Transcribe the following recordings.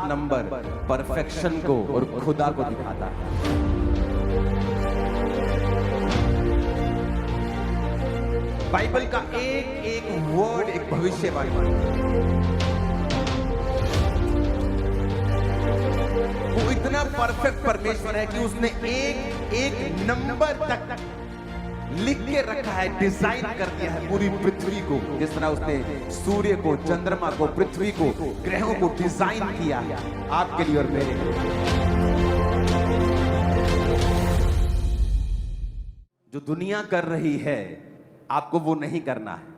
Number perfection को और खुदा को दिखाता है। बाइबल का एक एक वर्ड एक भविष्यवाणी, वो इतना परफेक्ट परमेश्वर है कि उसने एक एक नंबर तक लिख के रखा है, डिजाइन कर दिया है पूरी पृथ्वी को। जिस तरह उसने सूर्य को, चंद्रमा को, पृथ्वी को, ग्रहों को डिजाइन किया है आपके लिए और मेरे लिए। जो दुनिया कर रही है आपको वो नहीं करना है,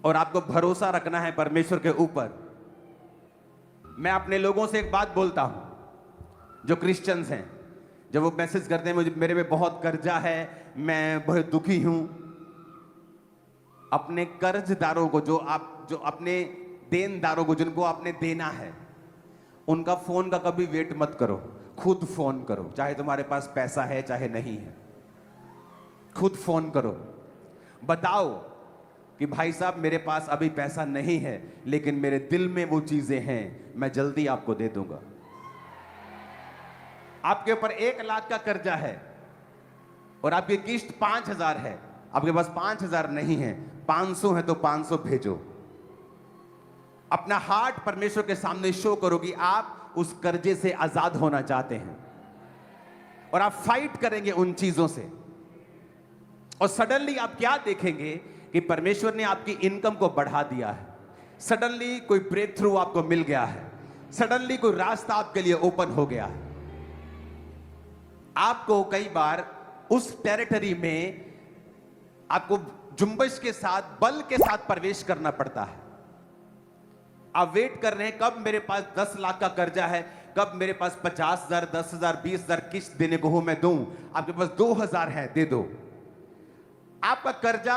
और आपको भरोसा रखना है परमेश्वर के ऊपर। मैं अपने लोगों से एक बात बोलता हूं जो क्रिश्चियंस हैं, जब वो मैसेज करते हैं मुझे मेरे पे बहुत कर्जा है, मैं बहुत दुखी हूं, अपने कर्जदारों को, जो अपने देनदारों को, जिनको आपने देना है, उनका फोन का कभी वेट मत करो, खुद फोन करो। चाहे तुम्हारे पास पैसा है चाहे नहीं है, खुद फोन करो, बताओ कि भाई साहब मेरे पास अभी पैसा नहीं है लेकिन मेरे दिल में वो चीजें हैं, मैं जल्दी आपको दे दूंगा। आपके ऊपर 1 लाख का कर्जा है और आपकी किस्त 5,000 है, आपके पास 5,000 नहीं है, 500 है तो 500 भेजो। अपना हार्ट परमेश्वर के सामने शो करो कि आप उस कर्जे से आजाद होना चाहते हैं, और आप फाइट करेंगे उन चीजों से। और सडनली आप क्या देखेंगे कि परमेश्वर ने आपकी इनकम को बढ़ा दिया है, सडनली कोई ब्रेक थ्रू आपको मिल गया है, सडनली कोई रास्ता आपके लिए ओपन हो गया है। आपको कई बार उस टेरिटरी में आपको जुम्बश के साथ, बल के साथ प्रवेश करना पड़ता है। आप वेट कर रहे हैं कब मेरे पास 10 लाख का कर्जा है, कब मेरे पास 50,000, 10,000, 20,000 किस्त देने को हो मैं दूं। आपके पास 2,000 है, दे दो। आपका कर्जा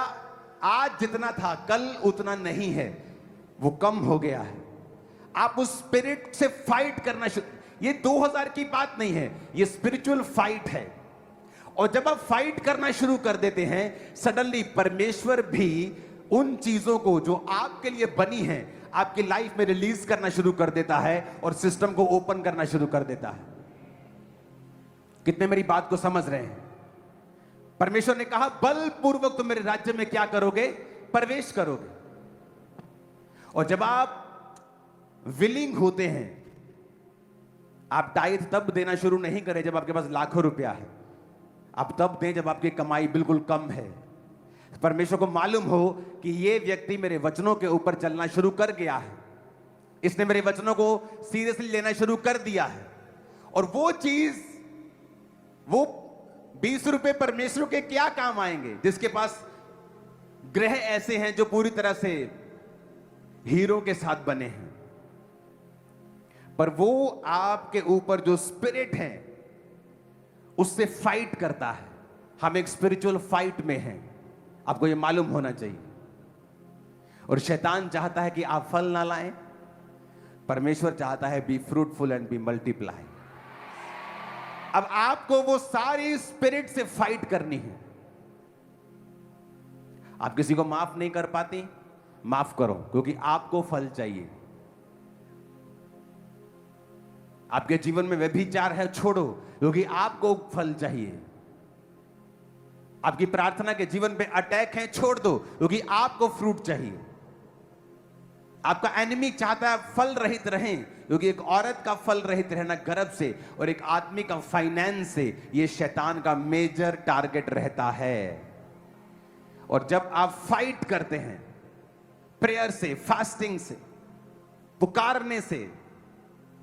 आज जितना था कल उतना नहीं है, वो कम हो गया है। आप उस स्पिरिट से फाइट करना शुरू, ये 2000 की बात नहीं है, ये स्पिरिचुअल फाइट है। और जब आप फाइट करना शुरू कर देते हैं, सडनली परमेश्वर भी उन चीजों को जो आपके लिए बनी हैं आपकी लाइफ में रिलीज करना शुरू कर देता है और सिस्टम को ओपन करना शुरू कर देता है। कितने मेरी बात को समझ रहे हैं? परमेश्वर ने कहा बलपूर्वक तुम मेरे राज्य में क्या करोगे? प्रवेश करोगे। और जब आप विलिंग होते हैं, आप टाइथ तब देना शुरू नहीं करें जब आपके पास लाखों रुपया है, आप तब दें जब आपकी कमाई बिल्कुल कम है। परमेश्वर को मालूम हो कि ये व्यक्ति मेरे वचनों के ऊपर चलना शुरू कर गया है, इसने मेरे वचनों को सीरियसली लेना शुरू कर दिया है, और वो चीज, वो 20 रुपए परमेश्वर के क्या काम आएंगे जिसके पास ग्रह ऐसे हैं जो पूरी तरह से हीरो के साथ बने हैं। पर वो आपके ऊपर जो स्पिरिट है उससे फाइट करता है। हम एक स्पिरिचुअल फाइट में हैं, आपको ये मालूम होना चाहिए। और शैतान चाहता है कि आप फल ना लाएं, परमेश्वर चाहता है be fruitful and be multiply. अब आपको वो सारी स्पिरिट से फाइट करनी है। आप किसी को माफ नहीं कर पाती, माफ करो, क्योंकि आपको फल चाहिए। आपके जीवन में व्यभिचार है, छोड़ो, क्योंकि आपको फल चाहिए। आपकी प्रार्थना के जीवन पे अटैक है, छोड़ दो, क्योंकि आपको फ्रूट चाहिए। आपका एनिमी चाहता है फल रहित रहें, क्योंकि एक औरत का फल रहित रहना गर्भ से और एक आदमी का फाइनेंस से, यह शैतान का मेजर टारगेट रहता है। और जब आप फाइट करते हैं प्रेयर से, फास्टिंग से, पुकारने से,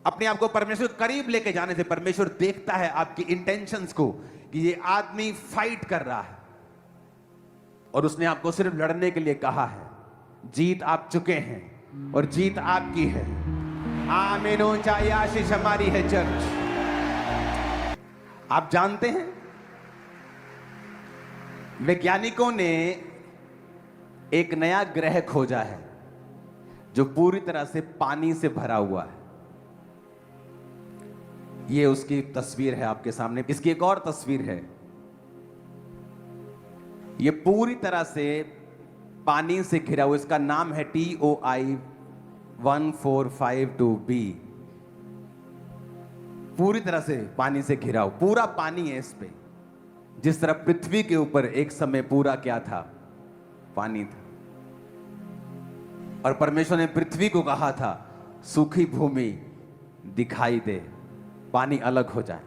अपने आप को परमेश्वर के करीब लेके जाने से, परमेश्वर देखता है आपकी इंटेंशंस को कि ये आदमी फाइट कर रहा है। और उसने आपको सिर्फ लड़ने के लिए कहा है। जीत आप चुके हैं और जीत आपकी है। आमीन। ऊंचाई आशीष हमारी है चर्च। आप जानते हैं वैज्ञानिकों ने एक नया ग्रह खोजा है जो पूरी तरह से पानी से भरा हुआ है। ये उसकी तस्वीर है आपके सामने। इसकी एक और तस्वीर है। ये पूरी तरह से पानी से घिरा हुआ, इसका नाम है TOI 1452b पूरी तरह से पानी से घिरा हो, पूरा पानी है इस पे। जिस तरह पृथ्वी के ऊपर एक समय पूरा क्या था, पानी था। और परमेश्वर ने पृथ्वी को कहा था सूखी भूमि दिखाई दे, पानी अलग हो जाए।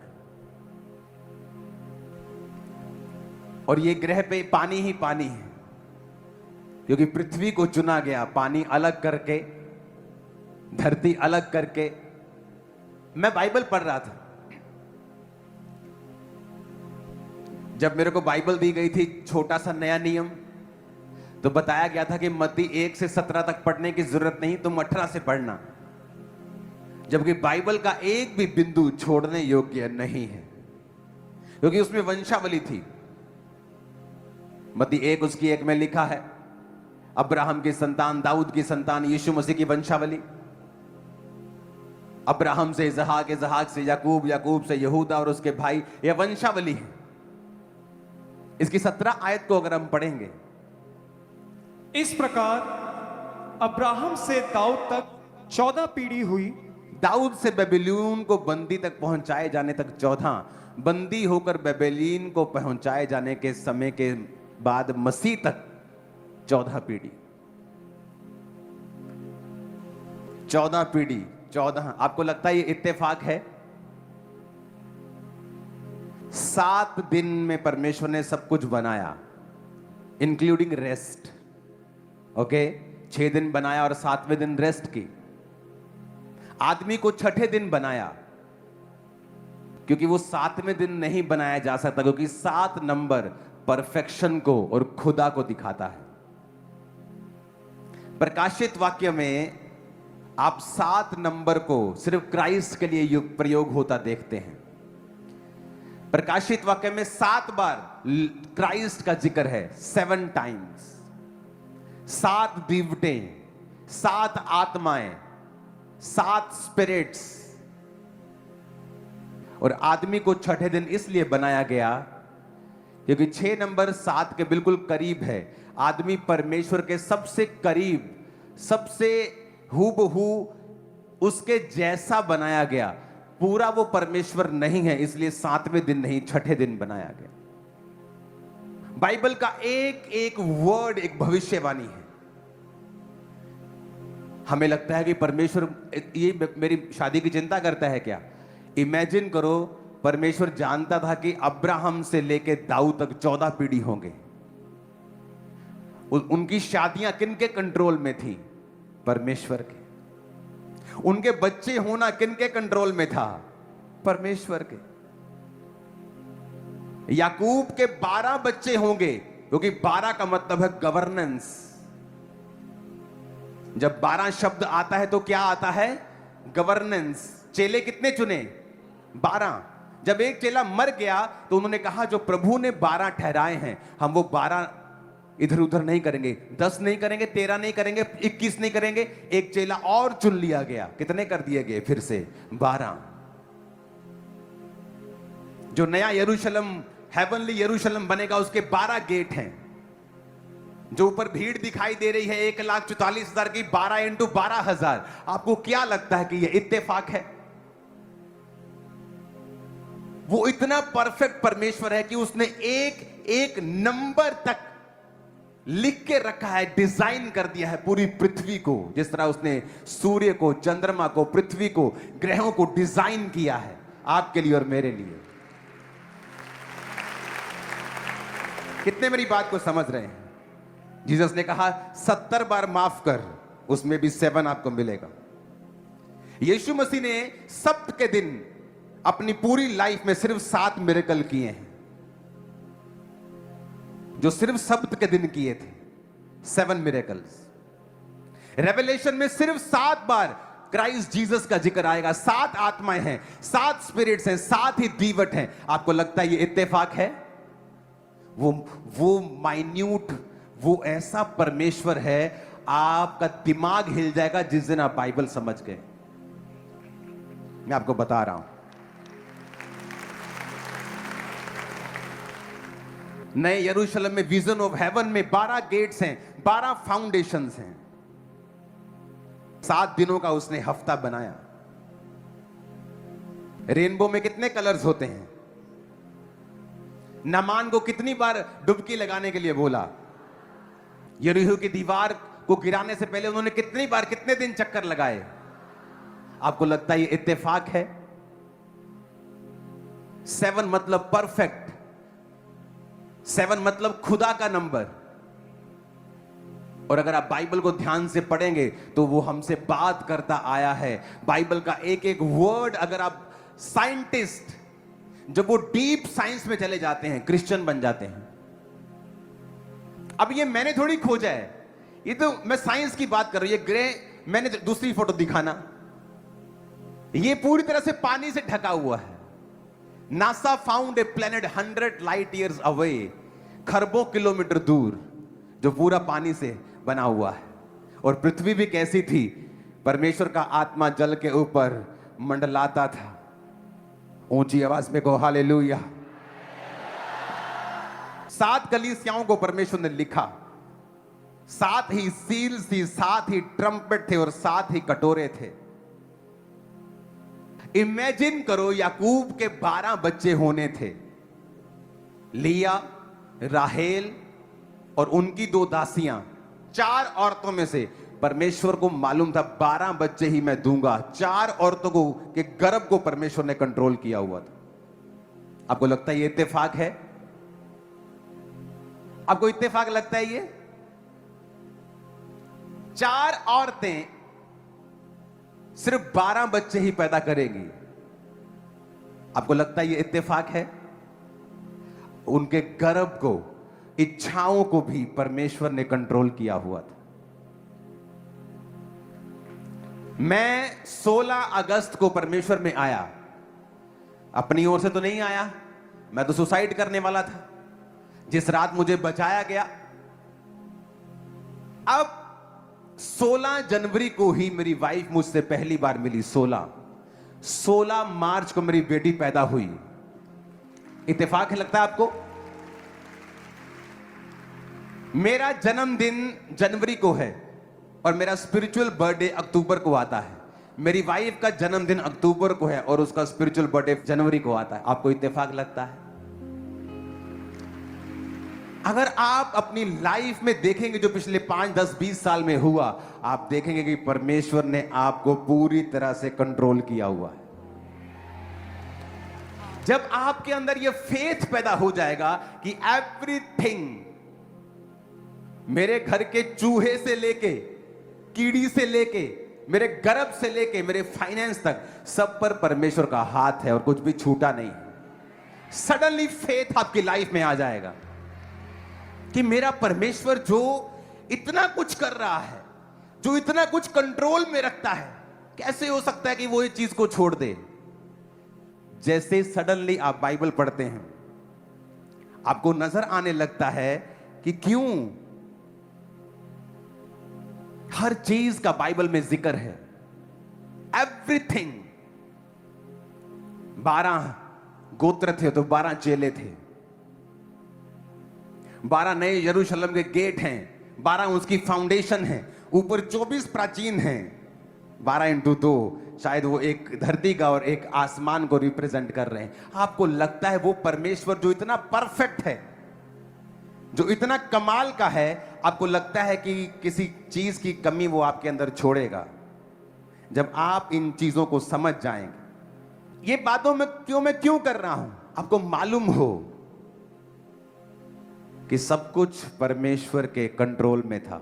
और ये ग्रह पे पानी ही पानी है, क्योंकि पृथ्वी को चुना गया पानी अलग करके, धरती अलग करके। मैं बाइबल पढ़ रहा था, जब मेरे को बाइबल दी गई थी, छोटा सा नया नियम, तो बताया गया था कि मत्ती 1 से 17 तक पढ़ने की जरूरत नहीं, तुम 18 से पढ़ना। जबकि बाइबल का एक भी बिंदु छोड़ने योग्य नहीं है, क्योंकि उसमें वंशावली थी। मत्ती 1 उसकी 1 में लिखा है, अब्राहम की संतान, दाऊद की संतान, यीशु मसीह की वंशावली। अब्राहम से इसहाक, इसहाक से याकूब, याकूब से यहूदा और उसके भाई, यह वंशावली है। इसकी 17 आयत को अगर हम पढ़ेंगे, इस प्रकार अब्राहम से दाऊद तक 14 पीढ़ी हुई। दाऊद से बेबीलोन को बंदी तक पहुंचाए जाने तक 14, बंदी होकर बेबीलोन को पहुंचाए जाने के समय के बाद मसीह तक 14 पीढ़ी। 14 पीढ़ी, 14। आपको लगता है ये इत्तेफाक है? 7 दिन में परमेश्वर ने सब कुछ बनाया, इंक्लूडिंग रेस्ट। ओके, 6 दिन बनाया और 7वें दिन रेस्ट की। आदमी को 6ठे दिन बनाया, क्योंकि वो 7वें दिन नहीं बनाया जा सकता, क्योंकि 7 नंबर परफेक्शन को और खुदा को दिखाता है। प्रकाशित वाक्य में आप 7 नंबर को सिर्फ क्राइस्ट के लिए प्रयोग होता देखते हैं। प्रकाशित वाक्य में 7 बार क्राइस्ट का जिक्र है, 7 टाइम्स। 7 दीवटें, 7 आत्माएं, 7 स्पिरिट्स। और आदमी को 6ठे दिन इसलिए बनाया गया क्योंकि 6 नंबर 7 के बिल्कुल करीब है। आदमी परमेश्वर के सबसे करीब, सबसे हूबहू उसके जैसा बनाया गया। पूरा वो परमेश्वर नहीं है, इसलिए 7वें दिन नहीं, 6ठे दिन बनाया गया। बाइबल का एक एक वर्ड एक भविष्यवाणी है। हमें लगता है कि परमेश्वर ये मेरी शादी की चिंता करता है क्या? इमेजिन करो, परमेश्वर जानता था कि अब्राहम से लेके दाऊद तक 14 पीढ़ी होंगे। उनकी शादियां किनके कंट्रोल में थी? परमेश्वर के। उनके बच्चे होना किनके कंट्रोल में था? परमेश्वर के। याकूब के 12 बच्चे होंगे, क्योंकि 12 का मतलब है गवर्नेंस। जब 12 शब्द आता है तो क्या आता है? गवर्नेंस। चेले कितने चुने? 12। जब एक चेला मर गया तो उन्होंने कहा जो प्रभु ने 12 ठहराए हैं, हम वो 12 इधर उधर नहीं करेंगे, 10 नहीं करेंगे, 13 नहीं करेंगे, 21 नहीं करेंगे। एक चेला और चुन लिया गया। कितने कर दिए गए? फिर से 12। जो नया यरूशलेम, हेवनली यरूशलेम बनेगा, उसके 12 गेट हैं। जो ऊपर भीड़ दिखाई दे रही है 1,44,000 की, 12 इंटू 12,000। आपको क्या लगता है कि यह इत्तेफाक है? वो इतना परफेक्ट परमेश्वर है कि उसने एक एक नंबर तक लिख के रखा है, डिजाइन कर दिया है पूरी पृथ्वी को। जिस तरह उसने सूर्य को, चंद्रमा को, पृथ्वी को, ग्रहों को डिजाइन किया है आपके लिए और मेरे लिए। कितने मेरी बात को समझ रहे हैं? जीसस ने कहा 70 बार माफ कर, उसमें भी 7 आपको मिलेगा। यीशु मसीह ने सब्त के दिन अपनी पूरी लाइफ में सिर्फ 7 मिरेकल किए हैं, जो सिर्फ सब्त के दिन किए थे। 7 मिरेकल्स। रेवलेशन में सिर्फ 7 बार क्राइस्ट जीसस का जिक्र आएगा। 7 आत्माएं हैं, 7 स्पिरिट्स हैं, 7 ही दीवट हैं। आपको लगता है ये इत्तेफाक है? वो माइन्यूट, वो ऐसा परमेश्वर है, आपका दिमाग हिल जाएगा जिस दिन आप बाइबल समझ गए। मैं आपको बता रहा हूं। नए यरूशलेम में, विजन ऑफ हेवन में 12 गेट्स हैं, 12 फाउंडेशंस हैं। 7 दिनों का उसने हफ्ता बनाया। रेनबो में कितने कलर्स होते हैं? नामान को कितनी बार डुबकी लगाने के लिए बोला? यरीहो की दीवार को गिराने से पहले उन्होंने कितनी बार, कितने दिन चक्कर लगाए? आपको लगता है ये इत्तेफाक है? 7 मतलब परफेक्ट, 7 मतलब खुदा का नंबर। और अगर आप बाइबल को ध्यान से पढ़ेंगे तो वो हमसे बात करता आया है। बाइबल का एक एक वर्ड, अगर आप साइंटिस्ट, जब वो डीप साइंस में चले जाते हैं, क्रिश्चियन बन जाते हैं। अब ये मैंने थोड़ी खोजा है, ये तो मैं साइंस की बात कर रही हूं। ये ग्रे, मैंने दूसरी फोटो दिखाना, ये पूरी तरह से पानी से ढका हुआ है। NASA found a planet 100 light years away, खरबों किलोमीटर दूर, जो पूरा पानी से बना हुआ है। और पृथ्वी भी कैसी थी? परमेश्वर का आत्मा जल के ऊपर मंडलाता था। ऊंची आवाज में कहो हालेलुया। 7 कलीसियाओं को परमेश्वर ने लिखा, 7 ही सील्स थी, 7 ही ट्रम्पेट थे और 7 ही कटोरे थे। इमेजिन करो, याकूब के 12 बच्चे होने थे, लिया, राहेल और उनकी 2 दासियां। 4 औरतों में से परमेश्वर को मालूम था 12 बच्चे ही मैं दूंगा। 4 औरतों को के गर्भ को परमेश्वर ने कंट्रोल किया हुआ था। आपको लगता है ये इत्तेफाक है? आपको इत्तेफाक लगता है ये? 4 औरतें सिर्फ 12 बच्चे ही पैदा करेंगी। आपको लगता है ये इत्तेफाक है? उनके गर्भ को, इच्छाओं को भी परमेश्वर ने कंट्रोल किया हुआ था। मैं 16 अगस्त को परमेश्वर में आया, अपनी ओर से तो नहीं आया, मैं तो सुसाइड करने वाला था। जिस रात मुझे बचाया गया, अब 16 जनवरी को ही मेरी वाइफ मुझसे पहली बार मिली। 16 मार्च को मेरी बेटी पैदा हुई। इत्तेफाक है लगता है आपको? मेरा जन्मदिन जनवरी को है और मेरा स्पिरिचुअल बर्थडे अक्टूबर को आता है। मेरी वाइफ का जन्मदिन अक्टूबर को है और उसका स्पिरिचुअल बर्थडे जनवरी को आता है। आपको इत्तेफाक लगता है? अगर आप अपनी लाइफ में देखेंगे जो पिछले 5, 10, 20 साल में हुआ, आप देखेंगे कि परमेश्वर ने आपको पूरी तरह से कंट्रोल किया हुआ है। जब आपके अंदर यह फेथ पैदा हो जाएगा कि एवरीथिंग, मेरे घर के चूहे से लेके, कीड़ी से लेके, मेरे गर्भ से लेके मेरे फाइनेंस तक, सब पर परमेश्वर का हाथ है और कुछ भी छूटा नहीं। सडनली फेथ आपकी लाइफ में आ जाएगा कि मेरा परमेश्वर जो इतना कुछ कर रहा है, जो इतना कुछ कंट्रोल में रखता है, कैसे हो सकता है कि वो ये चीज को छोड़ दे? जैसे सडनली आप बाइबल पढ़ते हैं, आपको नजर आने लगता है कि क्यों हर चीज का बाइबल में जिक्र है। एवरीथिंग। 12 गोत्र थे तो 12 चेले थे। 12 नए यरूशलेम के गेट हैं, 12 उसकी फाउंडेशन है, ऊपर 24 प्राचीन हैं। 12 × 2, शायद वो एक धरती का और एक आसमान को रिप्रेजेंट कर रहे हैं। आपको लगता है वो परमेश्वर जो इतना परफेक्ट है, जो इतना कमाल का है, आपको लगता है कि किसी चीज की कमी वो आपके अंदर छोड़ेगा? जब आप इन चीजों को समझ जाएंगे, ये बातों में मैं क्यों कर रहा हूं, आपको मालूम हो कि सब कुछ परमेश्वर के कंट्रोल में था।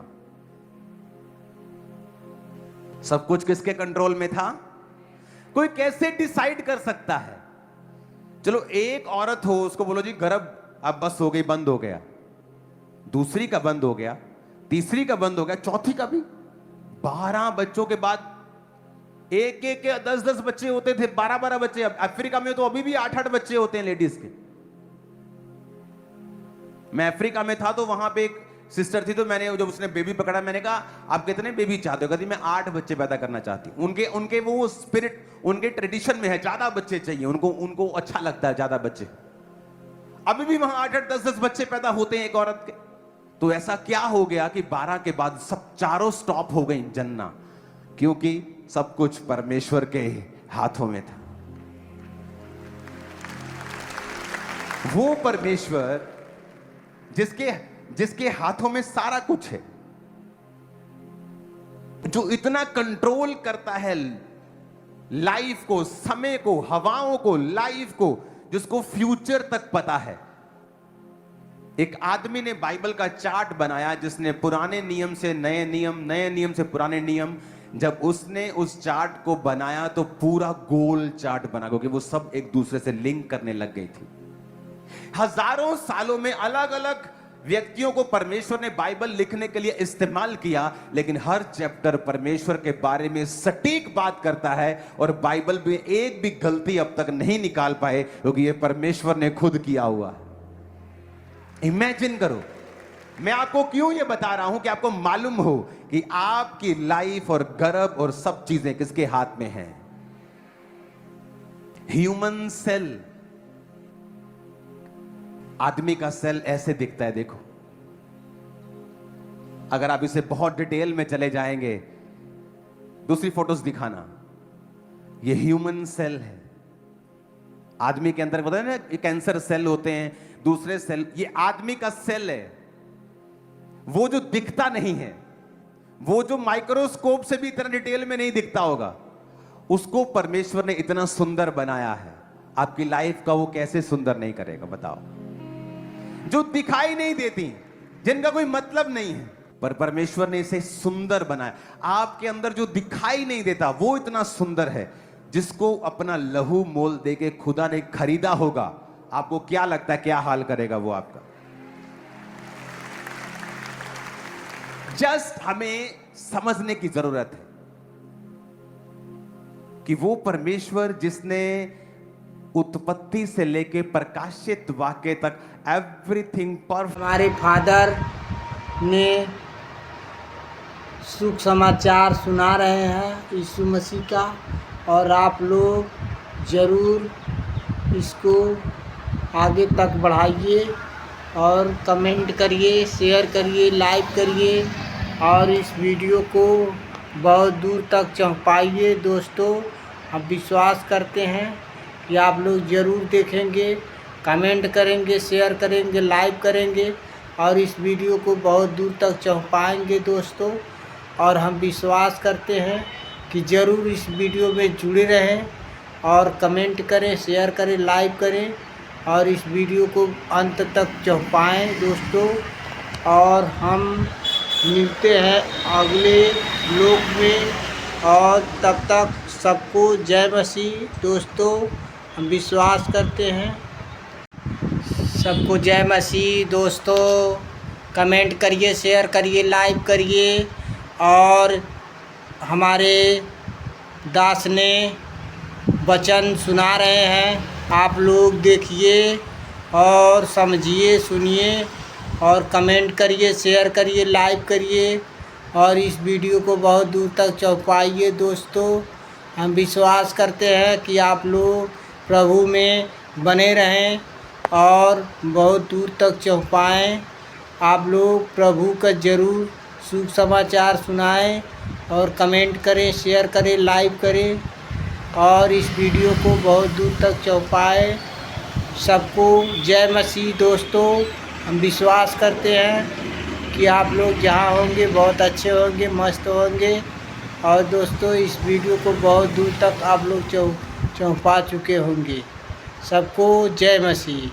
सब कुछ किसके कंट्रोल में था? कोई कैसे डिसाइड कर सकता है? चलो एक औरत हो, उसको बोलो जी गर्भ अब बस हो गई, बंद हो गया। दूसरी का बंद हो गया, तीसरी का बंद हो गया, चौथी का भी। 12 बच्चों के बाद एक एक के 10-10 बच्चे होते थे, 12-12 बच्चे। अफ्रीका में तो अभी भी 8-8 बच्चे होते हैं लेडीज के। मैं अफ्रीका में था तो वहां पे एक सिस्टर थी, तो मैंने जब उसने बेबी पकड़ा, मैंने कहा आप कितने बेबी चाहते हो? कहती मैं 8 बच्चे पैदा करना चाहती हूँ। उनके वो स्पिरिट, उनके ट्रेडिशन में है, ज्यादा बच्चे चाहिए उनको अच्छा लगता है ज्यादा बच्चे। अभी भी वहां 8-8, 10-10 बच्चे पैदा होते हैं एक औरत के। तो ऐसा क्या हो गया कि 12 के बाद सब चारों स्टॉप हो गई जनना? क्योंकि सब कुछ परमेश्वर के हाथों में था। वो परमेश्वर जिसके हाथों में सारा कुछ है, जो इतना कंट्रोल करता है लाइफ को, समय को, हवाओं को, लाइफ को, जिसको फ्यूचर तक पता है। एक आदमी ने बाइबल का चार्ट बनाया, जिसने पुराने नियम से नए नियम, नए नियम से पुराने नियम, जब उसने उस चार्ट को बनाया तो पूरा गोल चार्ट बना, क्योंकि वो सब एक दूसरे से लिंक करने लग गई थी। हजारों सालों में अलग अलग व्यक्तियों को परमेश्वर ने बाइबल लिखने के लिए इस्तेमाल किया, लेकिन हर चैप्टर परमेश्वर के बारे में सटीक बात करता है, और बाइबल में एक भी गलती अब तक नहीं निकाल पाए, क्योंकि ये परमेश्वर ने खुद किया हुआ। इमेजिन करो, मैं आपको क्यों ये बता रहा हूं कि आपको मालूम हो कि आपकी लाइफ और गर्भ और सब चीजें किसके हाथ में हैं। ह्यूमन सेल, आदमी का सेल ऐसे दिखता है, देखो। अगर आप इसे बहुत डिटेल में चले जाएंगे, दूसरी फोटोज दिखाना, ये ह्यूमन सेल है। आदमी के अंदर पता है ना, कैंसर सेल होते हैं, दूसरे सेल, ये आदमी का सेल है। वो जो दिखता नहीं है, वो जो माइक्रोस्कोप से भी इतना डिटेल में नहीं दिखता होगा, उसको परमेश्वर ने इतना सुंदर बनाया है। आपकी लाइफ का वो कैसे सुंदर नहीं करेगा, बताओ। जो दिखाई नहीं देती, जिनका कोई मतलब नहीं है, पर परमेश्वर ने इसे सुंदर बनाया। आपके अंदर जो दिखाई नहीं देता वो इतना सुंदर है, जिसको अपना लहू मोल देके खुदा ने खरीदा होगा। आपको क्या लगता है क्या हाल करेगा वो आपका? जस्ट हमें समझने की जरूरत है कि वो परमेश्वर जिसने उत्पत्ति से लेके प्रकाशित वाक्य तक एवरीथिंग परफेक्ट, हमारे फादर ने सुख समाचार सुना रहे हैं यीशु मसीह का, और आप लोग ज़रूर इसको आगे तक बढ़ाइए और कमेंट करिए, शेयर करिए, लाइक करिए, और इस वीडियो को बहुत दूर तक पहुंचाइए। दोस्तों, हम विश्वास करते हैं कि आप लोग ज़रूर देखेंगे, कमेंट करेंगे, शेयर करेंगे, लाइक करेंगे, और इस वीडियो को बहुत दूर तक पहुंचाएंगे दोस्तों। और हम विश्वास करते हैं कि ज़रूर इस वीडियो में जुड़े रहें और कमेंट करें, शेयर करें, लाइक करें, और इस वीडियो को अंत तक पहुंचाएं दोस्तों। और हम मिलते हैं अगले ब्लॉग में, और तब तक सबको जय मसीह दोस्तों। हम विश्वास करते हैं, सबको जय मसीह दोस्तों। कमेंट करिए, शेयर करिए, लाइक करिए, और हमारे दास ने वचन सुना रहे हैं, आप लोग देखिए और समझिए, सुनिए, और कमेंट करिए, शेयर करिए, लाइक करिए, और इस वीडियो को बहुत दूर तक पहुंचाइए दोस्तों। हम विश्वास करते हैं कि आप लोग प्रभु में बने रहें और बहुत दूर तक पहुंचाएं। आप लोग प्रभु का ज़रूर शुभ समाचार सुनाएं, और कमेंट करें, शेयर करें, लाइक करें, और इस वीडियो को बहुत दूर तक पहुंचाएं। सबको जय मसीह दोस्तों। हम विश्वास करते हैं कि आप लोग जहाँ होंगे बहुत अच्छे होंगे, मस्त होंगे, और दोस्तों इस वीडियो को बहुत दूर तक आप लोग पहुंचा चुके होंगे। सबको जय मसीह।